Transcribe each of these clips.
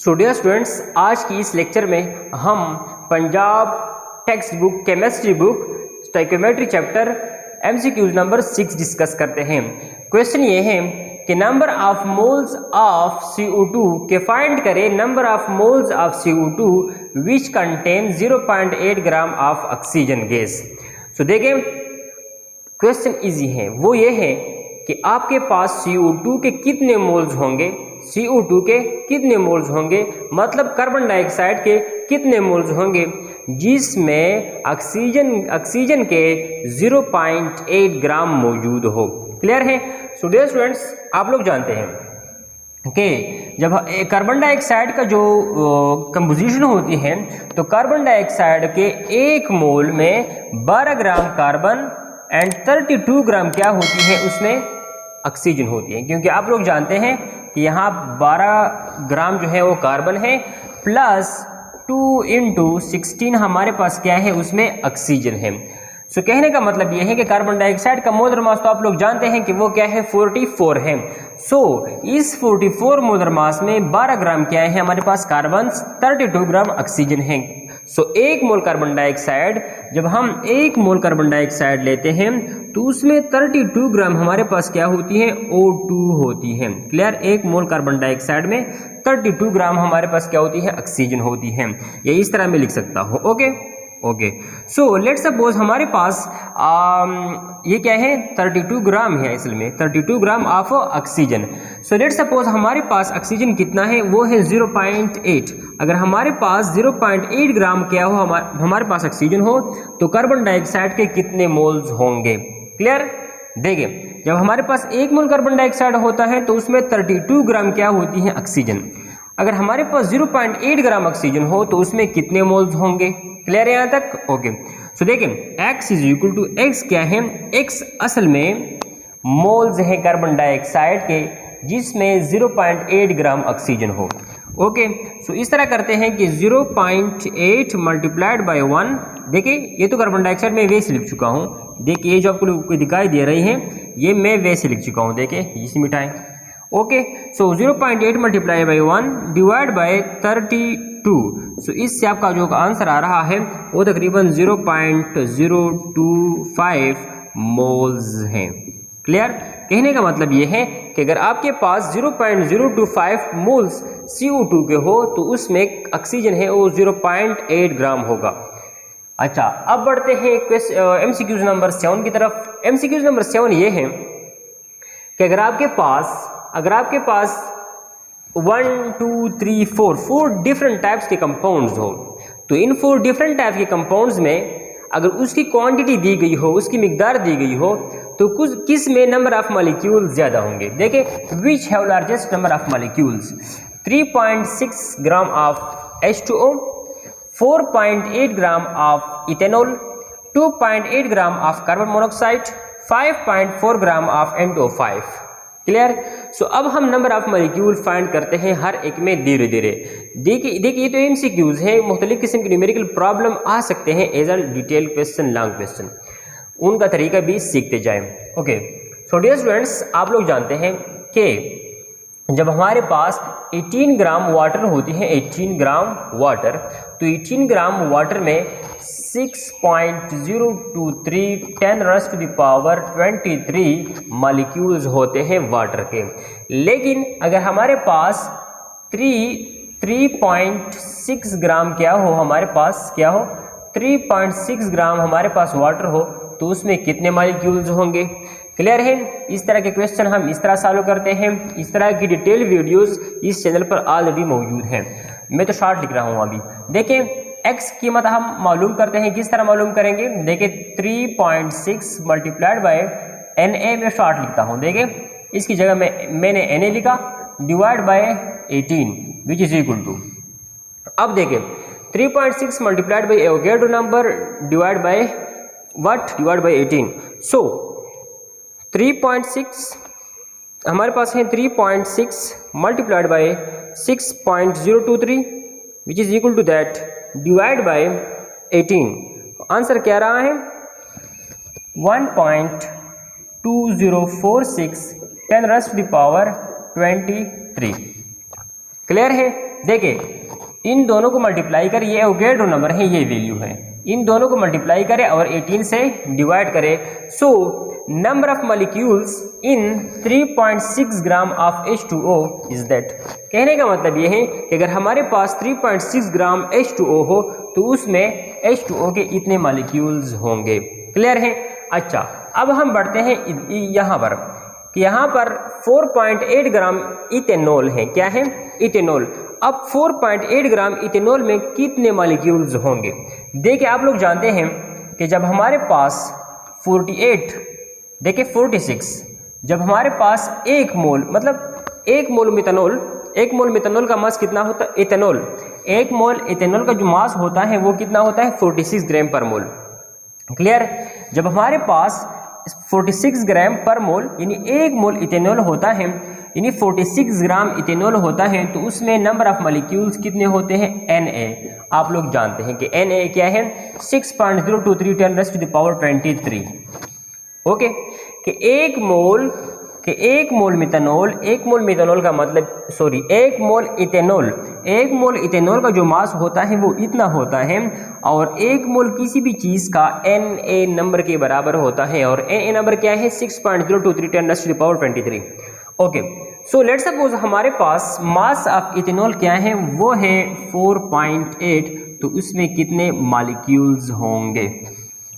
सो dear students, आज की इस लेक्चर में हम Punjab text book chemistry book stoichiometry chapter MCQs number 6 discuss करते हैं। क्वेश्चन ये है कि number of moles of CO2 के फाइंड करें number of moles of CO2 which contain 0.8 gram of oxygen gas. So देखें, क्वेश्चन इजी है, वो ये है कि आपके पास CO2 के कितने मोल्स होंगे, CO2 के कितने मोल्स होंगे, मतलब कार्बन डाइऑक्साइड के कितने मोल्स होंगे जिसमें ऑक्सीजन के 0.8 ग्राम मौजूद हो। क्लियर है? सो डियर स्टूडेंट्स, आप लोग जानते हैं कि जब कार्बन डाइऑक्साइड का जो कंपोजिशन होती है तो कार्बन डाइऑक्साइड के एक मोल में 12 ग्राम कार्बन एंड 32 ग्राम क्या होती है, उसमें ऑक्सीजन होती है। क्योंकि आप लोग जानते हैं कि यहाँ 12 ग्राम जो है वो कार्बन है प्लस 2 × 16 हमारे पास क्या है, उसमें ऑक्सीजन है। सो कहने का मतलब ये है कि कार्बन डाइऑक्साइड का मोलर मास तो आप लोग जानते हैं कि वो क्या है, 44 है। सो इस 44 मोलर मास में 12 ग्राम क्या है हमारे पास कार्बन, 32 ग्राम ऑक्सीजन है। सो एक मोल कार्बन डाइऑक्साइड, जब हम एक मोल कार्बन डाइऑक्साइड लेते हैं तो उसमें 32 ग्राम हमारे पास क्या होती है, O2 होती है। क्लियर? एक मोल कार्बन डाइऑक्साइड में 32 ग्राम हमारे पास क्या होती है, ऑक्सीजन होती है। ये इस तरह मैं लिख सकता हूँ। ओके। सो लेट्स सपोज हमारे पास ये क्या है, 32 ग्राम है, असल में 32 ग्राम of oxygen. So let's suppose हमारे पास ऑक्सीजन कितना है, वो है 0.8। अगर हमारे पास 0.8 ग्राम क्या हो, हमारे पास ऑक्सीजन हो तो कार्बन डाइऑक्साइड के कितने मोल्स होंगे। क्लियर? देखिए, जब हमारे पास एक मोल कार्बन डाइऑक्साइड होता है तो उसमें 32 ग्राम क्या होती है, ऑक्सीजन। अगर हमारे पास 0.8 ग्राम ऑक्सीजन हो तो उसमें कितने मोल्स होंगे। क्लियर है यहाँ तक? ओके। सो देखें, x = x क्या है, x असल में मोल्स है कार्बन डाइऑक्साइड के जिसमें 0.8 ग्राम ऑक्सीजन हो। ओके। सो इस तरह करते हैं कि 0.8 मल्टीप्लाइड बाय 1। देखिए, ये तो कार्बन डाइऑक्साइड में वैसे लिख चुका हूँ। देखिए, ये जो आपको दिखाई दे रही है ये मैं वैसे लिख चुका हूँ। देखिए, इसी मिटाएं। Okay. So 0.8 multiply by 1 divide by 32। So इससे आपका जो आंसर आ रहा है वो तकरीबन 0.025 मोल्स हैं। क्लियर? कहने का मतलब ये है कि अगर आपके पास 0.025 मोल्स CO2 के हो तो उसमें ऑक्सीजन है वो 0.8 ग्राम होगा। अच्छा, अब बढ़ते हैं MCQ नंबर 7 की तरफ। MCQ नंबर 7 ये है कि अगर आपके पास 1 2 3 4 डिफरेंट टाइप्स के कंपाउंड्स हो तो इन 4 डिफरेंट टाइप के कंपाउंड्स में अगर उसकी क्वांटिटी दी गई हो, उसकी मिकदार दी गई हो तो किस में नंबर ऑफ मॉलिक्यूल्स ज्यादा होंगे। देखिए, which have largest number of molecules, 3.6 gram of H2O, 4.8 gram of ethanol, 2.8 gram of carbon monoxide, 5.4 gram of N2O5। Clear? So अब हम नंबर ऑफ मॉलिक्यूल फाइंड करते हैं हर एक में धीरे धीरे। देखिए, ये तो MCQs है, मुख्तलिफ किस्म की न्यूमेरिकल प्रॉब्लम आ सकते हैं as a detail question, long question, उनका तरीका भी सीखते जाएं। ओके। सो डियर स्टूडेंट्स, आप लोग जानते हैं कि जब हमारे पास 18 ग्राम वाटर होती है, 18 ग्राम वाटर, तो 18 ग्राम वाटर में 6.023 10⁻23 मॉलिक्यूल्स होते हैं वाटर के। लेकिन अगर हमारे पास 3.6 ग्राम क्या हो, हमारे पास क्या हो, 3.6 ग्राम हमारे पास वाटर हो तो उसमें कितने मॉलिक्यूल्स होंगे। क्लियर है? इस तरह के क्वेश्चन हम इस तरह सॉल्व करते हैं। इस तरह की डिटेल वीडियोस इस चैनल पर ऑलरेडी मौजूद हैं। मैं तो शॉर्ट लिख रहा हूं अभी। देखें, x की कीमत हम मालूम करते हैं, किस तरह मालूम करेंगे। देखिए, 3.6 मल्टीप्लाइड बाय Na में शॉर्ट लिखता हूं। देखिए, इसकी जगह मैंने Na लिखा, divide by 18 which is equal to, अब देखिए 3.6 multiplied by Avogadro number divide by what, divide by 18। So 3.6 हमारे पास है, 3.6 multiplied by 6.023 which is equal to that divide by 18। Answer क्या रहा है, 1.2046 10⁻23। क्लियर है? देखिए इन दोनों को मल्टीप्लाई करें, ये एवोगैड्रो नंबर है, ये वैल्यू है, इन दोनों को मल्टीप्लाई करें और 18 से डिवाइड करें। So number of molecules in 3.6 gram of H2O is that. कहने का मतलब ये है कि अगर हमारे पास 3.6 ग्राम H2O हो तो उसमें H2O के इतने मॉलिक्यूल्स होंगे। क्लियर है? अच्छा, अब हम बढ़ते हैं यहाँ पर कि यहाँ पर 4.8 ग्राम इथेनॉल है। क्या है? इथेनॉल। अब 4.8 ग्राम इथेनॉल में कितने मॉलिक्यूल्स होंगे? देखिए आप लोग जानते हैं कि जब हमारे पास 48, देखिए 46, जब हमारे पास 1 मोल मतलब 1 मोल मिथेनॉल, 1 मोल मिथेनॉल का मास कितना होता है? इथेनॉल, 1 मोल इथेनॉल का जो मास होता है वो कितना होता है? 46 ग्राम पर मोल। क्लियर? जब हमारे पास 46 ग्राम पर मोल यानी 1 मोल इथेनॉल होता है, यानी 46 ग्राम इथेनॉल होता है, तो उसमें नंबर ऑफ मॉलिक्यूल्स कितने होते हैं? Na। आप लोग जानते हैं कि Na क्या है? 6.023 10⁻23। ओके, कि 1 मोल मिथेनॉल, 1 मोल मिथेनॉल का मतलब 1 मोल इथेनॉल, 1 मोल इथेनॉल का जो मास होता है वो इतना होता है, और 1 मोल किसी भी चीज़ का Na नंबर के बराबर होता है, और Na नंबर क्या है? 6.023 10⁻23। ओके, सो लेट्स सपोज हमारे पास मास ऑफ इथेनॉल क्या है? वो है 4.8, तो उसमें कितने मॉलिक्यूल्स होंगे?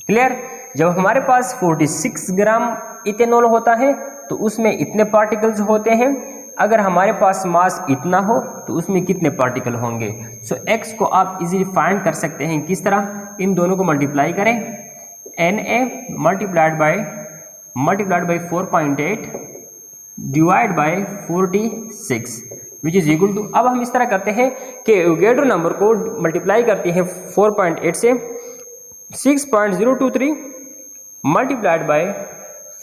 क्लियर? जब हमारे पास 46 ग्राम इथेनॉल होता है तो उसमें इतने पार्टिकल्स होते हैं, अगर हमारे पास मास इतना हो तो उसमें कितने पार्टिकल होंगे? सो x को आप इजीली फाइंड कर सकते हैं। किस तरह? इन दोनों को मल्टीप्लाई करें, Na multiplied by 4.8 divide by 46 which is equal to, अब हम इस तरह करते हैं कि एवोगैड्रो नंबर को मल्टीप्लाई करते हैं 4.8 से, 6.023 multiplied by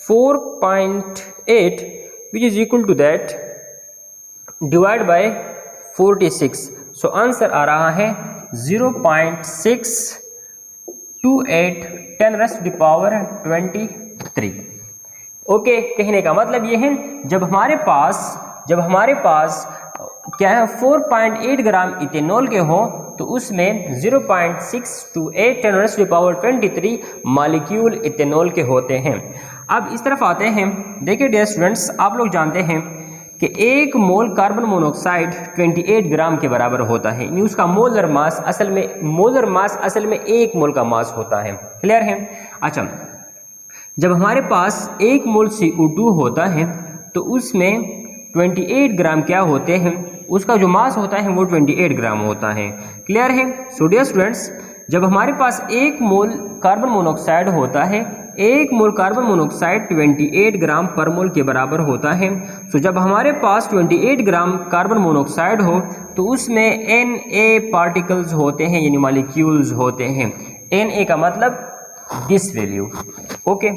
4.8 which is equal to that divide by 46। So answer आ रहा है 0.628 10⁻23। ओके, कहने का मतलब ये है जब हमारे पास क्या है 4.8 ग्राम इथेनॉल के हो तो उसमें 0.628 10⁻23 मॉलिक्यूल इथेनॉल के होते हैं। अब इस तरफ आते हैं। देखिए डियर स्टूडेंट्स, आप लोग जानते हैं कि 1 मोल कार्बन मोनोऑक्साइड 28 ग्राम के बराबर होता है, यानी उसका मोलर मास असल में 1 मोल का मास होता है। क्लियर है? अच्छा, जब हमारे पास 1 मोल CO2 होता है तो उसमें 28 ग्राम क्या होते हैं? उसका जो मास होता है वो 28 ग्राम होता है। क्लियर है? सो डियर स्टूडेंट्स, जब हमारे पास 1 मोल कार्बन मोनोऑक्साइड होता है, 1 मोल कार्बन मोनोऑक्साइड 28 ग्राम पर मोल के बराबर होता है। सो जब हमारे पास 28 ग्राम कार्बन मोनोऑक्साइड हो तो उसमें Na पार्टिकल्स होते हैं, यानी मॉलिक्यूल्स होते हैं। Na का मतलब this value. Okay,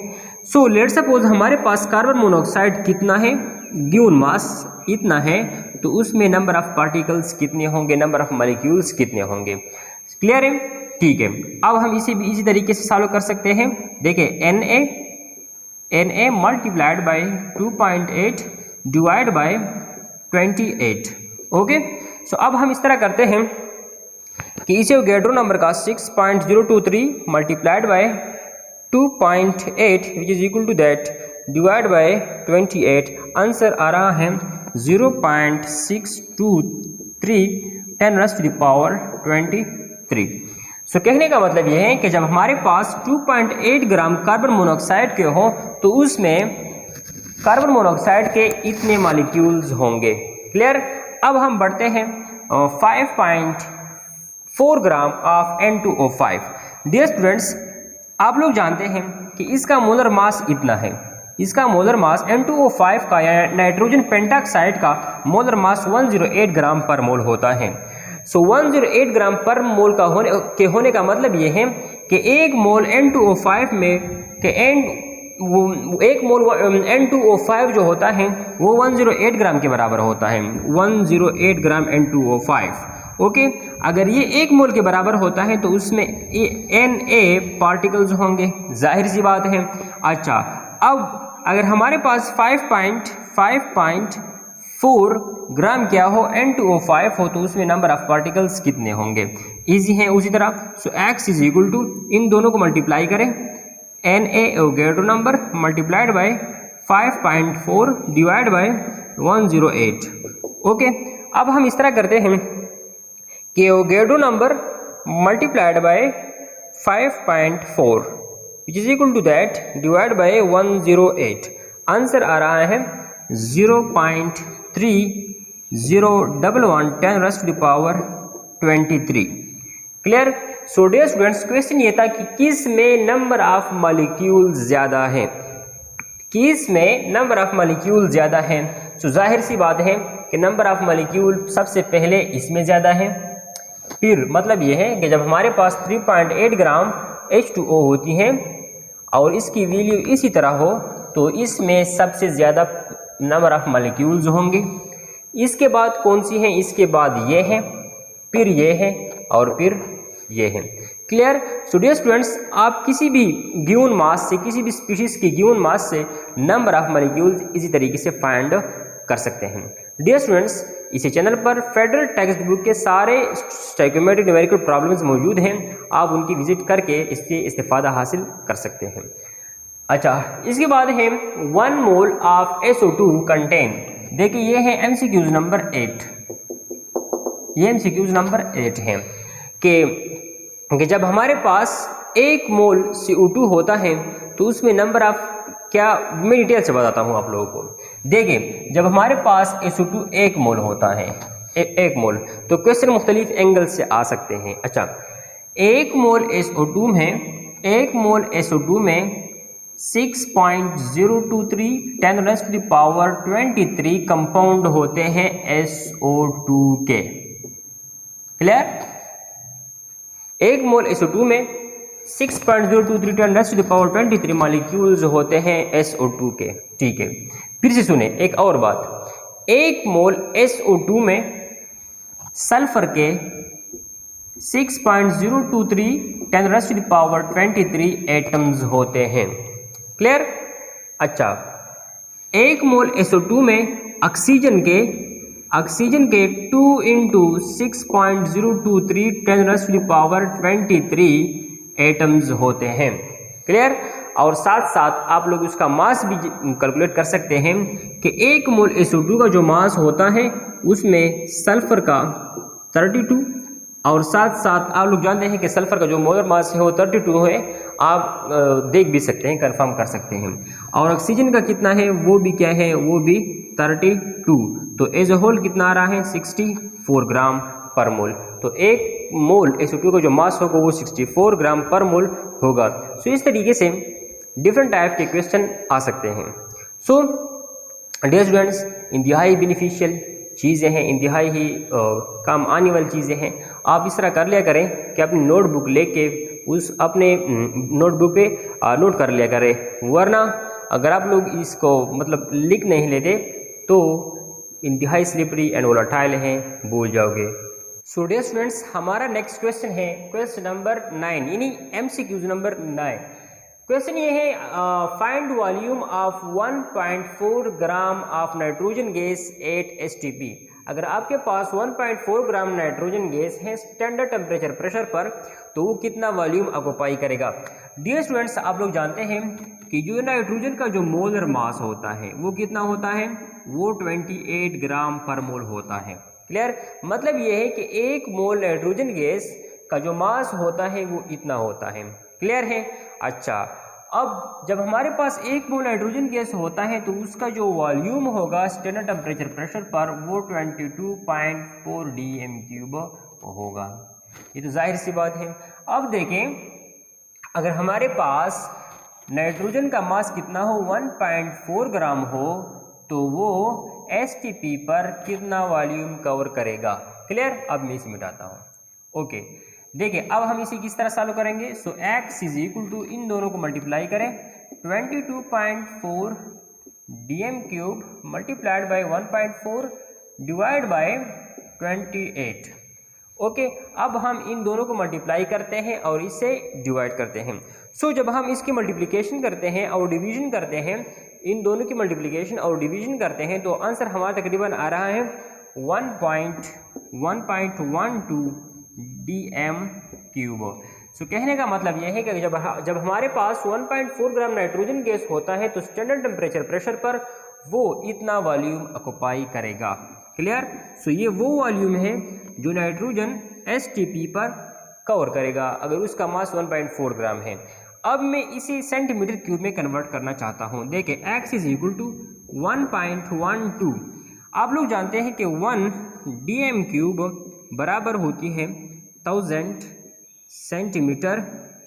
so let's suppose हमारे पास कार्बन मोनोऑक्साइड कितना है? गिवन मास इतना है, तो उसमें नंबर ऑफ पार्टिकल्स कितने होंगे? नंबर ऑफ मॉलिक्यूल्स कितने होंगे? क्लियर है? ठीक है, अब हम इसे भी इसी तरीके से सॉल्व कर सकते हैं। देखिए Na multiplied by 2.8 divide by 28। Okay, so अब हम इस तरह करते हैं कि इसे एवोगैड्रो नंबर का 6.023 multiplied by 2.8 which is equal to that divide by 28। Answer आ रहा है 0.623 10⁻23। सो कहने का मतलब यह है कि जब हमारे पास 2.8 ग्राम कार्बन मोनोऑक्साइड के हो तो उसमें कार्बन मोनोऑक्साइड के इतने मॉलिक्यूल्स होंगे। क्लियर? अब हम बढ़ते हैं 5.4 gram of N2O5। Dear students, आप लोग जानते हैं कि इसका मोलर मास इतना है। इसका मोलर मास N2O5 का या नाइट्रोजन पेंटाक्साइड का मोलर मास 108 ग्राम पर मोल होता है। सो 108 ग्राम पर मोल का होने का मतलब ये है कि 1 मोल N2O5 में के एक मोल N2O5 जो होता है वो 108 ग्राम के बराबर होता है। 108 ग्राम N2O5। ओके, अगर ये 1 मोल के बराबर होता है तो उसमें Na पार्टिकल्स होंगे, जाहिर सी बात है। अच्छा, अब अगर हमारे पास 5.4 ग्राम क्या हो N2O5 हो तो उसमें नंबर ऑफ पार्टिकल्स कितने होंगे, इजी है। उसी तरह so x is equal to इन दोनों को मल्टीप्लाई करें, Na number multiplied by 5.4 divide by 108। Okay, अब हम इस तरह करते हैं कि Avogadro number multiplied by 5.4 which is equal to that divide by 108। Answer आ रहा है 0.3011 10 raised to the power 23। Clear. So dear students, question ये था कि किस में नंबर ऑफ मॉलिक्यूल ज्यादा है, किस में नंबर ऑफ मॉलिक्यूल ज्यादा है। सो जाहिर सी बात है कि नंबर ऑफ मॉलिक्यूल सबसे पहले इसमें ज्यादा है। फिर मतलब ये है कि जब हमारे पास 3.8 ग्राम H2O होती है और इसकी वैल्यू इसी तरह हो तो इसमें सबसे ज़्यादा नंबर ऑफ मॉलिक्यूल्स होंगे। इसके बाद कौन सी है, इसके बाद ये है, फिर ये है और फिर ये है। क्लियर। सो डियर स्टूडेंट्स, आप किसी भी गिवन मास से, किसी भी स्पीशीज की गिवन मास से नंबर ऑफ मॉलिक्यूल्स इसी तरीके से फाइंड कर सकते हैं। डियर स्टूडेंट्स, इसी चैनल पर फेडरल टेक्स्ट बुक के सारे स्टोइकोमेट्रिक न्यूमेरिकल प्रॉब्लम्स मौजूद हैं, आप उनकी विजिट करके इससे इस्तेफादा हासिल कर सकते हैं। अच्छा, इसके बाद है 1 मोल ऑफ SO2 कंटेन। देखिए ये है MCQs नंबर 8, ये MCQs नंबर 8 है कि जब हमारे पास 1 मोल CO2 होता है तो उसमें नंबर ऑफ क्या, मैं डिटेल से बताता हूँ आप लोगों को। देखिए जब हमारे पास SO2 1 मोल होता है, 1 मोल, तो क्वेश्चन मुख्तलिफ एंगल से आ सकते हैं। अच्छा, 1 मोल SO2 में 1 मोल SO2 में 6.023 10 raised to the power 23 compound होते हैं SO2 के। क्लियर। 1 मोल SO2 में 6.023 10 raised to the power 23 molecules होते हैं SO2 के। ठीक है, फिर से सुने एक और बात, 1 मोल SO2 में सल्फर के 6.023 10 raised to the power 23 atoms होते हैं। क्लियर। अच्छा, 1 मोल SO2 में ऑक्सीजन के 2 into 6.023 10 raised to the power 23 atoms होते हैं। क्लियर। और साथ साथ आप लोग उसका मास भी कैलकुलेट कर सकते हैं कि 1 मोल SO2 का जो मास होता है उसमें सल्फर का 32, और साथ साथ आप लोग जानते हैं कि सल्फर का जो मोलर मास है वो 32 है, आप देख भी सकते हैं, कंफर्म कर सकते हैं। और ऑक्सीजन का कितना है वो भी क्या है, वो भी 32। तो एज ए होल कितना आ रहा है, 64 ग्राम पर मोल। तो 1 मोल SO2 का जो मास होगा वो 64 ग्राम पर मोल होगा। सो इस तरीके से डिफरेंट टाइप के क्वेश्चन आ सकते हैं। सो डियर स्टूडेंट्स, इंतहाई बेनिफिशियल चीज़ें हैं, इंतहाई ही काम आने वाली चीज़ें हैं। आप इस तरह कर लिया करें कि अपनी नोटबुक लेके उस अपने नोटबुक पे नोट कर लिया करें, वरना अगर आप लोग इसको मतलब लिख नहीं लेते तो इंतहाई स्लिपरी एंड वोलेटाइल हैं, भूल जाओगे। सो डियर स्टूडेंट्स, हमारा नेक्स्ट क्वेश्चन है क्वेश्चन नंबर 9, यानी MCQs नंबर 9। क्वेश्चन ये है, find volume of 1.4 gram of nitrogen gas at STP। अगर आपके पास 1.4 ग्राम नाइट्रोजन गैस है स्टैंडर्ड टेम्परेचर प्रेशर पर, तो वो कितना वॉल्यूम ऑक्यूपाई करेगा। डियर स्टूडेंट्स, आप लोग जानते हैं कि जो नाइट्रोजन का जो मोलर मास होता है वो कितना होता है, वो 28 ग्राम पर मोल होता है। क्लियर। मतलब ये है कि 1 मोल नाइट्रोजन गैस का जो मास होता है वो इतना होता है। क्लियर है। अच्छा, अब जब हमारे पास 1 मोल नाइट्रोजन गैस होता है तो उसका जो वॉल्यूम होगा स्टैंडर्ड टेम्परेचर प्रेशर पर वो 22.4 dm³ होगा। ये तो जाहिर सी बात है। अब देखें, अगर हमारे पास नाइट्रोजन का मास कितना हो, 1.4 ग्राम हो, तो वो STP पर कितना वॉल्यूम कवर करेगा। क्लियर। अब मैं इसे मिटाता हूँ। ओके, देखिए अब हम इसे किस तरह सॉल्व करेंगे। सो x इज इक्वल टू इन दोनों को मल्टीप्लाई करें, 22.4 dm³ multiplied by 1.4 divide by 28। Okay, अब हम इन दोनों को मल्टीप्लाई करते हैं और इसे डिवाइड करते हैं। सो जब हम इसकी मल्टीप्लिकेशन करते हैं और डिवीजन करते हैं, इन दोनों की मल्टीप्लिकेशन और डिवीजन करते हैं, तो आंसर हमारा तकरीबन आ रहा है 1.12 dm³। सो कहने का मतलब यह है कि जब हमारे पास 1.4 ग्राम नाइट्रोजन गैस होता है तो स्टैंडर्ड टेम्परेचर प्रेशर पर वो इतना वॉल्यूम ऑक्युपाई करेगा। क्लियर? सो ये वो वॉल्यूम है जो नाइट्रोजन STP पर कवर करेगा अगर उसका मास 1.4 ग्राम है। अब मैं इसे सेंटीमीटर क्यूब में कन्वर्ट करना चाहता हूँ। देखिए x इज इक्वल टू 1.12। आप लोग जानते हैं कि 1 dm³ बराबर होती है 1000 सेंटीमीटर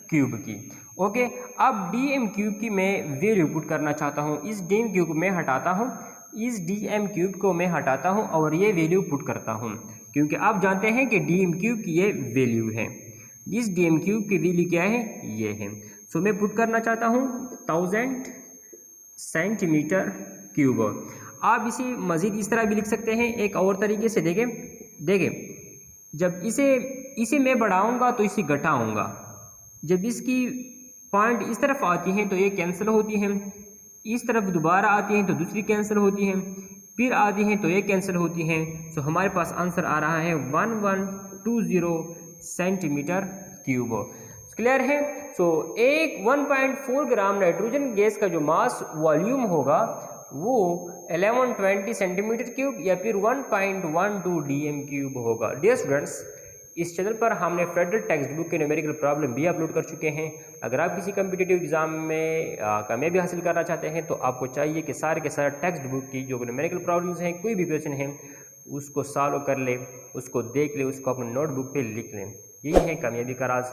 क्यूब की। ओके, अब dm³ की मैं वैल्यू पुट करना चाहता हूँ। इस dm³ को मैं हटाता हूँ, इस dm³ को मैं हटाता हूँ और ये वैल्यू पुट करता हूँ, क्योंकि आप जानते हैं कि dm³ की ये वैल्यू है। इस dm³ की वैल्यू क्या है? ये है। सो मैं पुट करना चाहता हूँ 1000 सेंटीमीटर क्यूब। आप इसे मज़ीद इस तरह भी लिख सकते हैं एक और तरीके से। देखें जब इसे मैं बढ़ाऊंगा तो इसे घटाऊंगा। जब इसकी पॉइंट इस तरफ आती हैं तो ये कैंसिल होती हैं, इस तरफ दोबारा आती हैं तो दूसरी कैंसिल होती हैं, फिर आती हैं तो ये कैंसिल होती हैं। सो हमारे पास आंसर आ रहा है 1120 सेंटीमीटर क्यूब। क्लियर है? सो एक 1.4 ग्राम नाइट्रोजन गैस का जो मास वॉल्यूम होगा वो 1120 सेंटीमीटर क्यूब या फिर 1.12 dm³ होगा। डियर स्टूडेंट्स, इस चैनल पर हमने फेडरल टेक्स्ट बुक के न्यूमेरिकल प्रॉब्लम भी अपलोड कर चुके हैं। अगर आप किसी कम्पिटिटिव एग्जाम में कामयाबी हासिल करना चाहते हैं तो आपको चाहिए कि सारे के सारे टेक्स्ट बुक की जो न्यूमेरिकल प्रॉब्लम्स हैं, कोई भी क्वेश्चन है उसको सॉल्व कर ले, उसको देख ले, उसको अपने नोटबुक पे लिख लें। यही है कामयाबी का राज।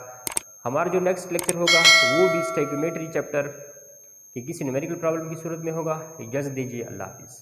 हमारा जो नेक्स्ट लेक्चर होगा वो भी स्टोइकोमेट्री चैप्टर की किसी न्यूमेरिकल प्रॉब्लम की सूरत में होगा। इजाज़त दीजिए, अल्लाह हाफिज़।